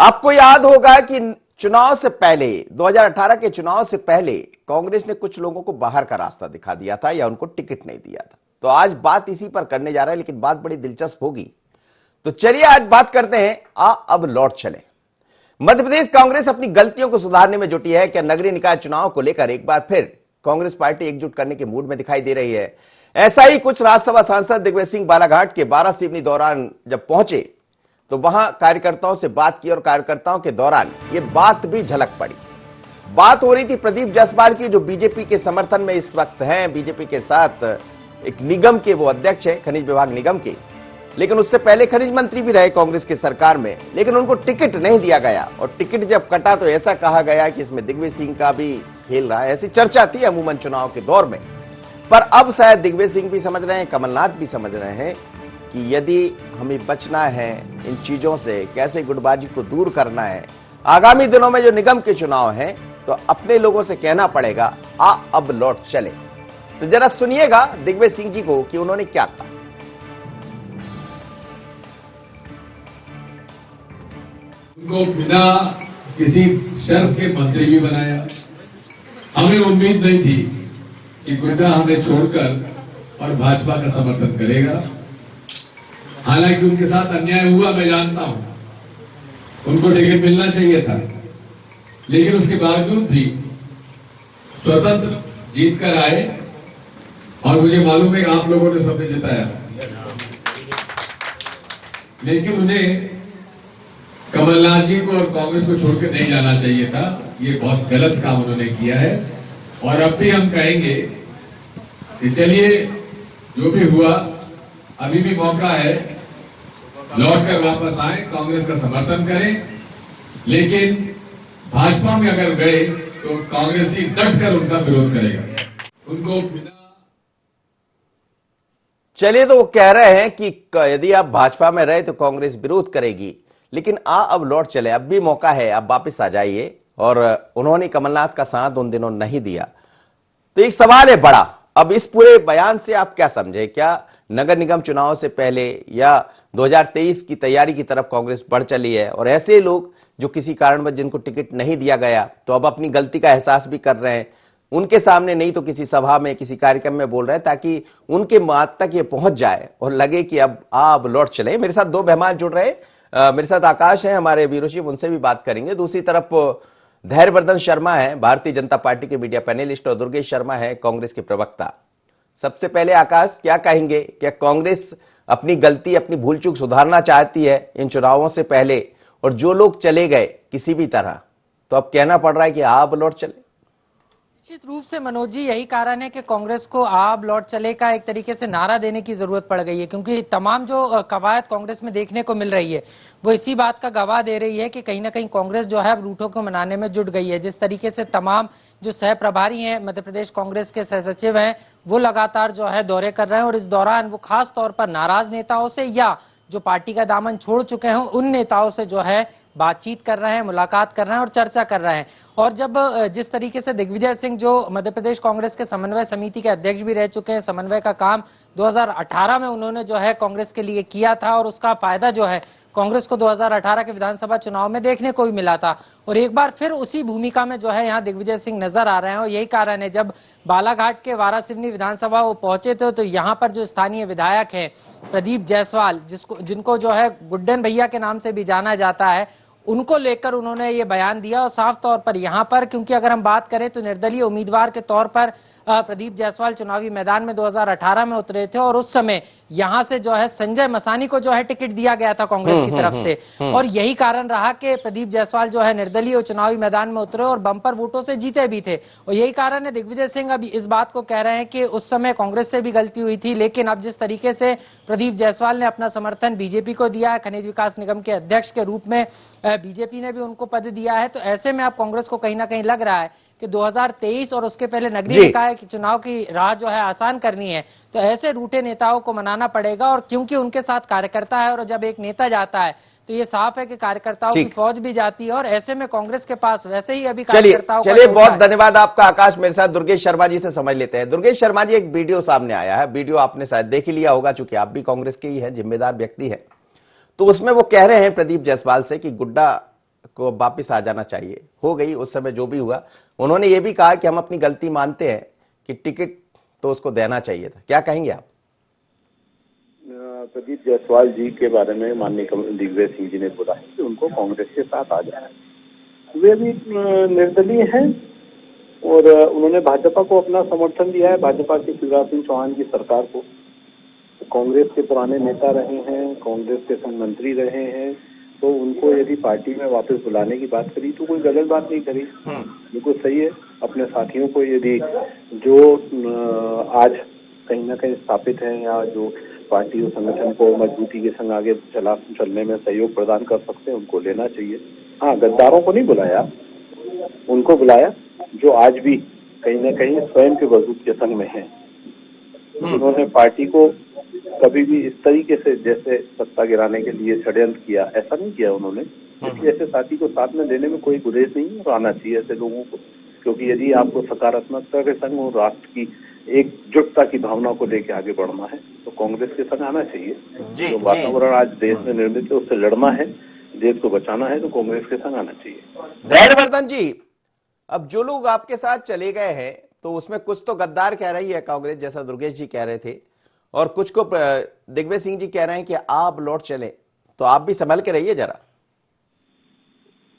आपको याद होगा कि चुनाव से पहले 2018 के चुनाव से पहले कांग्रेस ने कुछ लोगों को बाहर का रास्ता दिखा दिया था या उनको टिकट नहीं दिया था। तो आज बात इसी पर करने जा रहे हैं, लेकिन बात बड़ी दिलचस्प होगी। तो चलिए आज बात करते हैं अब लौट चले। मध्य प्रदेश कांग्रेस अपनी गलतियों को सुधारने में जुटी है। क्या नगरीय निकाय चुनाव को लेकर एक बार फिर कांग्रेस पार्टी एकजुट करने के मूड में दिखाई दे रही है? ऐसा ही कुछ राज्यसभा सांसद दिग्विजय सिंह बालाघाट के 12 सिवनी दौरान जब पहुंचे तो वहां कार्यकर्ताओं से बात की और कार्यकर्ताओं के दौरान ये बात भी झलक पड़ी। बात हो रही थी प्रदीप जायसवाल की, जो बीजेपी के समर्थन में इस वक्त हैं, बीजेपी के साथ एक निगम के वो अध्यक्ष है, खनिज विभाग निगम के, लेकिन उससे पहले खनिज मंत्री भी रहे कांग्रेस की सरकार में, लेकिन उनको टिकट नहीं दिया गया। और टिकट जब कटा तो ऐसा कहा गया कि इसमें दिग्विजय सिंह का भी खेल रहा है, ऐसी चर्चा थी अमूमन चुनाव के दौर में। पर अब शायद दिग्विजय सिंह भी समझ रहे हैं, कमलनाथ भी समझ रहे हैं कि यदि हमें बचना है इन चीजों से, कैसे गुटबाजी को दूर करना है, आगामी दिनों में जो निगम के चुनाव हैं, तो अपने लोगों से कहना पड़ेगा अब लौट चले। तो जरा सुनिएगा दिग्विजय सिंह जी को कि उन्होंने क्या कहा। उनको बिना किसी शर्त के मंत्री भी बनाया। हमें उम्मीद नहीं थी कि गुड्डा हमें छोड़कर और भाजपा का समर्थन करेगा। हालांकि उनके साथ अन्याय हुआ, मैं जानता हूं, उनको टिकट मिलना चाहिए था, लेकिन उसके बावजूद भी स्वतंत्र जीत कर आए। और मुझे मालूम है कि आप लोगों ने सबने जिताया, लेकिन उन्हें कमलनाथ जी को और कांग्रेस को छोड़कर नहीं जाना चाहिए था। ये बहुत गलत काम उन्होंने किया है। और अब भी हम कहेंगे कि चलिए, जो भी हुआ, अभी भी मौका है, लौट कर वापस आए, कांग्रेस का समर्थन करें। लेकिन भाजपा में अगर गए तो कांग्रेस ही डट कर उनका विरोध करेगा। उनको बिना चलिए, तो वो कह रहे हैं कि यदि आप भाजपा में रहे तो कांग्रेस विरोध करेगी, लेकिन अब लौट चले, अब भी मौका है, अब वापस आ जाइए। और उन्होंने कमलनाथ का साथ उन दिनों नहीं दिया। तो एक सवाल है बड़ा, अब इस पूरे बयान से आप क्या समझे? क्या नगर निगम चुनाव से पहले या 2023 की तैयारी की तरफ कांग्रेस बढ़ चली है, और ऐसे लोग जो किसी कारणवश जिनको टिकट नहीं दिया गया तो अब अपनी गलती का एहसास भी कर रहे हैं, उनके सामने नहीं तो किसी सभा में, किसी कार्यक्रम में बोल रहे हैं, ताकि उनके मात तक ये पहुंच जाए और लगे कि अब लौट चले। मेरे साथ दो मेहमान जुड़ रहे, मेरे साथ आकाश है, हमारे ब्यूरो चीफ, उनसे भी बात करेंगे। दूसरी तरफ धैर्यवर्धन शर्मा है, भारतीय जनता पार्टी के मीडिया पैनलिस्ट, और दुर्गेश शर्मा है, कांग्रेस के प्रवक्ता। सबसे पहले आकाश, क्या कहेंगे? क्या कांग्रेस अपनी गलती, अपनी भूल चूक सुधारना चाहती है इन चुनावों से पहले, और जो लोग चले गए किसी भी तरह, तो अब कहना पड़ रहा है कि आप लौट चले? निश्चित रूप से मनोज जी, यही कारण है कि कांग्रेस को आप लौट चले का एक तरीके से नारा देने की जरूरत पड़ गई है, क्योंकि तमाम जो कवायद कांग्रेस में देखने को मिल रही है वो इसी बात का गवाह दे रही है कि कहीं ना कहीं कांग्रेस जो है अब रूठों को मनाने में जुट गई है। जिस तरीके से तमाम जो सह प्रभारी हैं, मध्य प्रदेश कांग्रेस के सह सचिव हैं, वो लगातार जो है दौरे कर रहे हैं, और इस दौरान वो खास तौर पर नाराज नेताओं से या जो पार्टी का दामन छोड़ चुके हैं उन नेताओं से जो है बातचीत कर रहे हैं, मुलाकात कर रहे हैं और चर्चा कर रहे हैं। और जब जिस तरीके से दिग्विजय सिंह, जो मध्य प्रदेश कांग्रेस के समन्वय समिति के अध्यक्ष भी रह चुके हैं, समन्वय का काम 2018 में उन्होंने जो है कांग्रेस के लिए किया था, और उसका फायदा जो है कांग्रेस को 2018 के विधानसभा चुनाव में देखने को भी मिला था। और एक बार फिर उसी भूमिका में जो है यहाँ दिग्विजय सिंह नजर आ रहे हैं। और यही कारण है, जब बालाघाट के 12 सिवनी विधानसभा वो पहुंचे थे तो यहाँ पर जो स्थानीय विधायक है प्रदीप जायसवाल, जिनको जो है गुड्डन भैया के नाम से भी जाना जाता है, उनको लेकर उन्होंने ये बयान दिया। और साफ तौर पर यहाँ पर, क्योंकि अगर हम बात करें तो निर्दलीय उम्मीदवार के तौर पर प्रदीप जायसवाल चुनावी मैदान में 2018 में उतरे थे, और उस समय यहाँ से जो है संजय मसानी को जो है टिकट दिया गया था कांग्रेस की तरफ से। और यही कारण रहा कि प्रदीप जायसवाल जो है निर्दलीय चुनावी मैदान में उतरे और बंपर वोटों से जीते भी थे। और यही कारण है दिग्विजय सिंह अभी इस बात को कह रहे हैं कि उस समय कांग्रेस से भी गलती हुई थी, लेकिन अब जिस तरीके से प्रदीप जायसवाल ने अपना समर्थन बीजेपी को दिया है, खनिज विकास निगम के अध्यक्ष के रूप में बीजेपी ने भी उनको पद दिया है, तो ऐसे में अब कांग्रेस को कहीं ना कहीं लग रहा है कि 2023 और उसके पहले नगरीय निकाय के चुनाव की राह जो है आसान करनी है, तो ऐसे रूठे नेताओं को मनाना पड़ेगा। और क्योंकि उनके साथ कार्यकर्ता है, और जब एक नेता जाता है तो ये साफ है कि कार्यकर्ताओं की फौज भी जाती है, और ऐसे में कांग्रेस के पास वैसे ही अभी कार्यकर्ताओं चलिए बहुत धन्यवाद आपका आकाश। मेरे साथ दुर्गेश शर्मा जी से समझ लेते हैं। दुर्गेश शर्मा जी, एक वीडियो सामने आया है, वीडियो आपने शायद देख ही लिया होगा, चूंकि आप भी कांग्रेस के ही हैं, जिम्मेदार व्यक्ति है। तो उसमें वो कह रहे हैं प्रदीप जायसवाल से कि गुड्डा को वापस आ जाना चाहिए। हो गई उस समय जो भी हुआ। उन्होंने ये भी कहा कि हम अपनी गलती मानते हैं कि टिकट तो उसको देना चाहिए था। क्या कहेंगे आप? प्रदीप जायसवाल जी के बारे में माननीय दिग्विजय सिंह जी ने बोला है कि उनको कांग्रेस के साथ आ जाना है। वे भी निर्दलीय हैं और उन्होंने भाजपा को अपना समर्थन दिया है, भाजपा की शिवराज सिंह चौहान की सरकार को। कांग्रेस के पुराने नेता रहे हैं, कांग्रेस के संघ मंत्री रहे हैं, तो उनको यदि पार्टी में वापस बुलाने की बात करी तो कोई गलत बात नहीं करी, बिल्कुल सही है। अपने साथियों को यदि जो आज कहीं ना कहीं स्थापित हैं या जो पार्टी और संगठन को मजबूती के संग आगे चलने में सहयोग प्रदान कर सकते हैं, उनको लेना चाहिए। हाँ, गद्दारों को नहीं बुलाया, उनको बुलाया जो आज भी कहीं ना कहीं स्वयं के वजूद के संग में हैं। उन्होंने पार्टी को कभी भी इस तरीके से जैसे सत्ता गिराने के लिए षड्यंत्र किया, ऐसा नहीं किया उन्होंने। इसलिए ऐसे साथी को साथ में लेने में कोई गुरेज नहीं है और आना चाहिए ऐसे लोगों को, क्योंकि यदि आपको सकारात्मकता के संग और राष्ट्र की एकजुटता की भावना को लेकर आगे बढ़ना है तो कांग्रेस के संग आना चाहिए। जो वातावरण आज देश में निर्मित है उससे लड़ना है, देश को बचाना है, तो कांग्रेस के संग आना चाहिए। धैर्यवर्धन जी, अब जो लोग आपके साथ चले गए हैं तो उसमें कुछ तो गद्दार कह रही है कांग्रेस, जैसा दुर्गेश जी कह रहे थे, और कुछ को दिग्विजय सिंह जी कह रहे हैं कि आप लौट चले, तो आप भी संभल के रहिए जरा।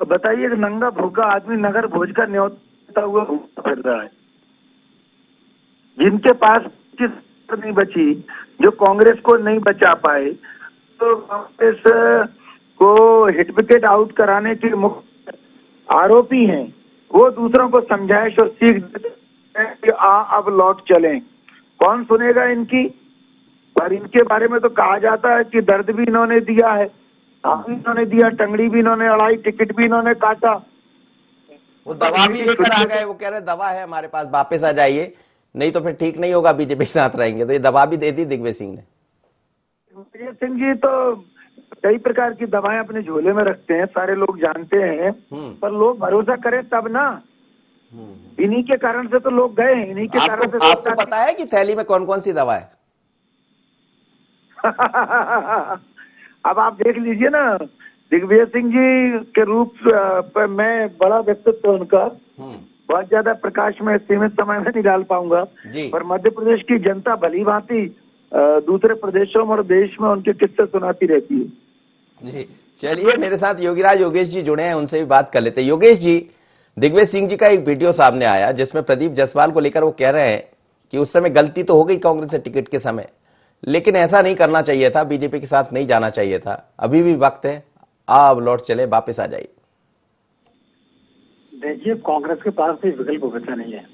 तो बताइए कि नंगा भूखा आदमी नगर भोज का न्योता हुआ फिर रहा है, जिनके पास किस नहीं बची, जो कांग्रेस को नहीं बचा पाए, तो कांग्रेस को हिट विकेट आउट कराने के मुख्य आरोपी हैं, वो दूसरों को समझाइश और सीख देते हैं कि अब लौट चलें। कौन सुनेगा इनकी? पर इनके बारे में तो कहा जाता है कि दर्द भी इन्होंने दिया है, भी इन्होंने दिया, टंगड़ी भी इन्होंने अड़ाई, टिकट भी इन्होंने काटा, वो दवा भी लेकर आ गए। वो कह रहे दवा है हमारे पास, वापस आ जाइए, नहीं तो फिर ठीक नहीं होगा, बीजेपी के साथ रहेंगे। तो ये दवा भी दे दी दिग्विजय सिंह ने। दिग्विजय सिंह जी तो कई प्रकार की दवाएं अपने झोले में रखते हैं, सारे लोग जानते हैं, पर लोग भरोसा करें तब ना। इन्हीं के कारण से तो लोग गए, इन्हीं के कारण से। आपको पता है कि थैली में कौन कौन सी दवा है? अब आप देख लीजिए ना, दिग्विजय सिंह जी के रूप पर मैं बड़ा व्यक्तित्व उनका, बहुत ज्यादा प्रकाश में सीमित समय में नहीं डाल पाऊंगा, पर मध्य प्रदेश की जनता भली भांति दूसरे प्रदेशों में और देश में उनके किस्से सुनाती रहती है। जी चलिए, मेरे साथ योगीराज योगेश जी जुड़े हैं, उनसे भी बात कर लेते हैं। योगेश जी, दिग्विजय सिंह जी का एक वीडियो सामने आया जिसमें प्रदीप जायसवाल को लेकर वो कह रहे हैं कि उस समय गलती तो हो गई कांग्रेस से टिकट के समय, लेकिन ऐसा नहीं करना चाहिए था, बीजेपी के साथ नहीं जाना चाहिए था, अभी भी वक्त है, आप लौट चले, वापस आ जाइए। देखिए, कांग्रेस के पास कोई विकल्प बचा नहीं है,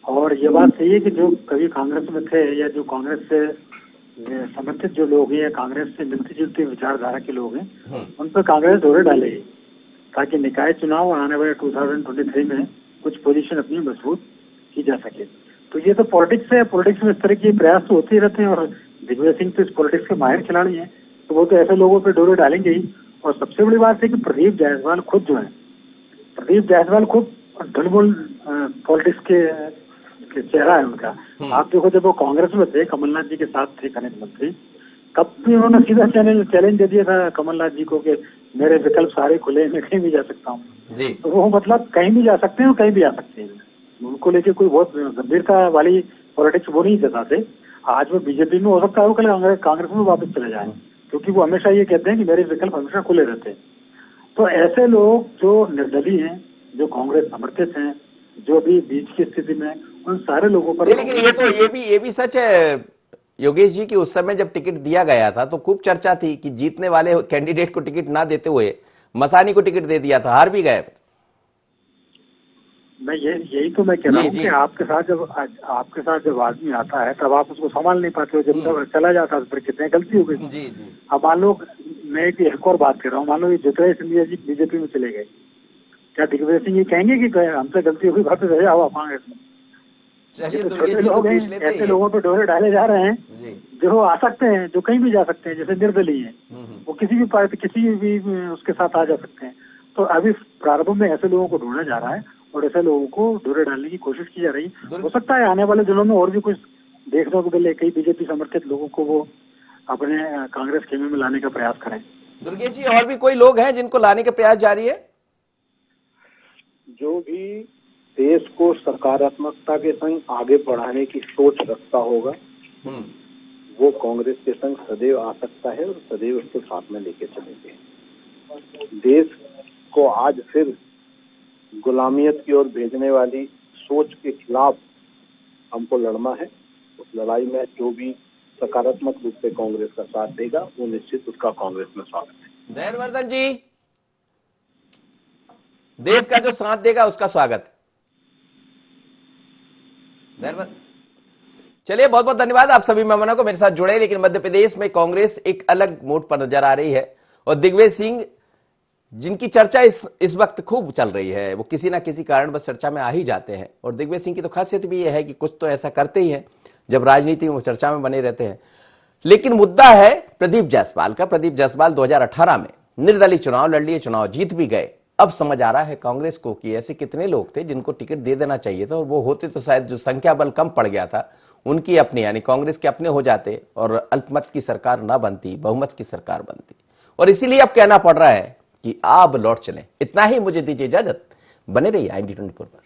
और ये बात सही है कि जो कभी कांग्रेस में थे या जो कांग्रेस से समर्थित जो लोग हैं, कांग्रेस से मिलती जुलती विचारधारा के लोग हैं, उन पर कांग्रेस दौरे डालेगी ताकि निकाय चुनाव आने वाले 2023 में कुछ पोजीशन अपनी मजबूत की जा सके। तो ये तो पॉलिटिक्स है, पॉलिटिक्स में इस तरह के प्रयास तो होते ही रहते हैं, और दिग्विजय सिंह तो इस पॉलिटिक्स के माहिर खिलाड़ी हैं, तो वो तो ऐसे लोगों पे डोरे डालेंगे ही। और सबसे बड़ी बात है कि प्रदीप जायसवाल खुद जो है, प्रदीप जायसवाल खुद ढुलमुल पॉलिटिक्स के चेहरा है उनका। आप देखो, जब वो कांग्रेस में थे, कमलनाथ जी के साथ थे खनिज मंत्री, तब भी उन्होंने सीधा चैलेंज दे दिया था कमलनाथ जी को कि मेरे विकल्प सारे खुले, मैं कहीं भी जा सकता हूँ। तो वो मतलब कहीं भी जा सकते हैं और कहीं भी आ सकते हैं, उनको लेके कोई बहुत गंभीरता वाली पॉलिटिक्स वो नहीं जताते। आज वो बीजेपी में हो सकता है, वो कल कांग्रेस में वापस चले जाए, क्योंकि वो हमेशा ये कहते हैं कि मेरे विकल्प हमेशा खुले रहते हैं। तो ऐसे लोग जो निर्दलीय हैं, जो कांग्रेस समर्थित हैं, जो भी बीच की स्थिति में, उन सारे लोगों पर। लेकिन ये भी सच है योगेश जी कि उस समय जब टिकट दिया गया था तो खूब चर्चा थी कि जीतने वाले कैंडिडेट को टिकट ना देते हुए मसानी को टिकट दे दिया था, हार भी गए। मैं यही तो मैं कह रहा हूँ कि आपके साथ जब आदमी आता है तब आप उसको संभाल नहीं पाते हो, जब तक चला जाता है तो फिर कितने गलती हो गई। अब मान लो, मैं एक और बात कर रहा हूँ, मान लो ये ज्योतिरादित्य सिंधिया जी बीजेपी में चले गए, क्या दिग्विजय सिंह ये कहेंगे कि हमसे गलती हो गई, वापस रहे आओ कांग्रेस में? चलिए, तो छोटे लोग हैं, ऐसे लोगों पे डोरे डाले जा रहे हैं जो आ सकते हैं, जो कहीं भी जा सकते हैं, जैसे निर्दलीय हैं, वो किसी भी पार्टी, किसी भी उसके साथ आ जा सकते हैं। तो अभी प्रारंभ में ऐसे लोगों को ढूंढा जा रहा है और ऐसे लोगों को डोरे डालने की कोशिश की जा रही है। हो सकता है आने वाले दिनों में और भी कुछ देखने को मिले, कई बीजेपी समर्थित लोगों को वो अपने कांग्रेस खेमे में लाने का प्रयास करें। दुर्गेश जी, और भी कोई लोग हैं जिनको लाने का प्रयास जारी है? जो भी देश को सकारात्मकता के संग आगे बढ़ाने की सोच रखता होगा वो कांग्रेस के संग सदैव आ सकता है और सदैव उसको साथ में लेके चलेंगे। देश को आज फिर गुलामियत की ओर भेजने वाली सोच के खिलाफ हमको लड़ना है। उस लड़ाई में जो भी सकारात्मक रूप से कांग्रेस का साथ देगा वो निश्चित उसका कांग्रेस में स्वागत है। दयावर्धन जी, देश का जो साथ देगा उसका स्वागत है। चलिए, बहुत बहुत धन्यवाद आप सभी मेहमानों को मेरे साथ जुड़े। लेकिन मध्य प्रदेश में कांग्रेस एक अलग मोड पर नजर आ रही है और दिग्विजय सिंह जिनकी चर्चा इस वक्त खूब चल रही है, वो किसी ना किसी कारण बस चर्चा में आ ही जाते हैं। और दिग्विजय सिंह की तो खासियत भी यह है कि कुछ तो ऐसा करते ही हैं जब राजनीति में वो चर्चा में बने रहते हैं। लेकिन मुद्दा है प्रदीप जायसवाल का। प्रदीप जायसवाल 2018 में निर्दलीय चुनाव लड़ लिए, चुनाव जीत भी गए। अब समझ आ रहा है कांग्रेस को कि ऐसे कितने लोग थे जिनको टिकट दे देना चाहिए था और वो होते तो शायद जो संख्या बल कम पड़ गया था उनकी अपनी यानी कांग्रेस के अपने हो जाते और अल्पमत की सरकार ना बनती, बहुमत की सरकार बनती। और इसीलिए अब कहना पड़ रहा है कि आप लौट चलें। इतना ही, मुझे दीजिए इजाजत। बने रहिए IND 24 पर।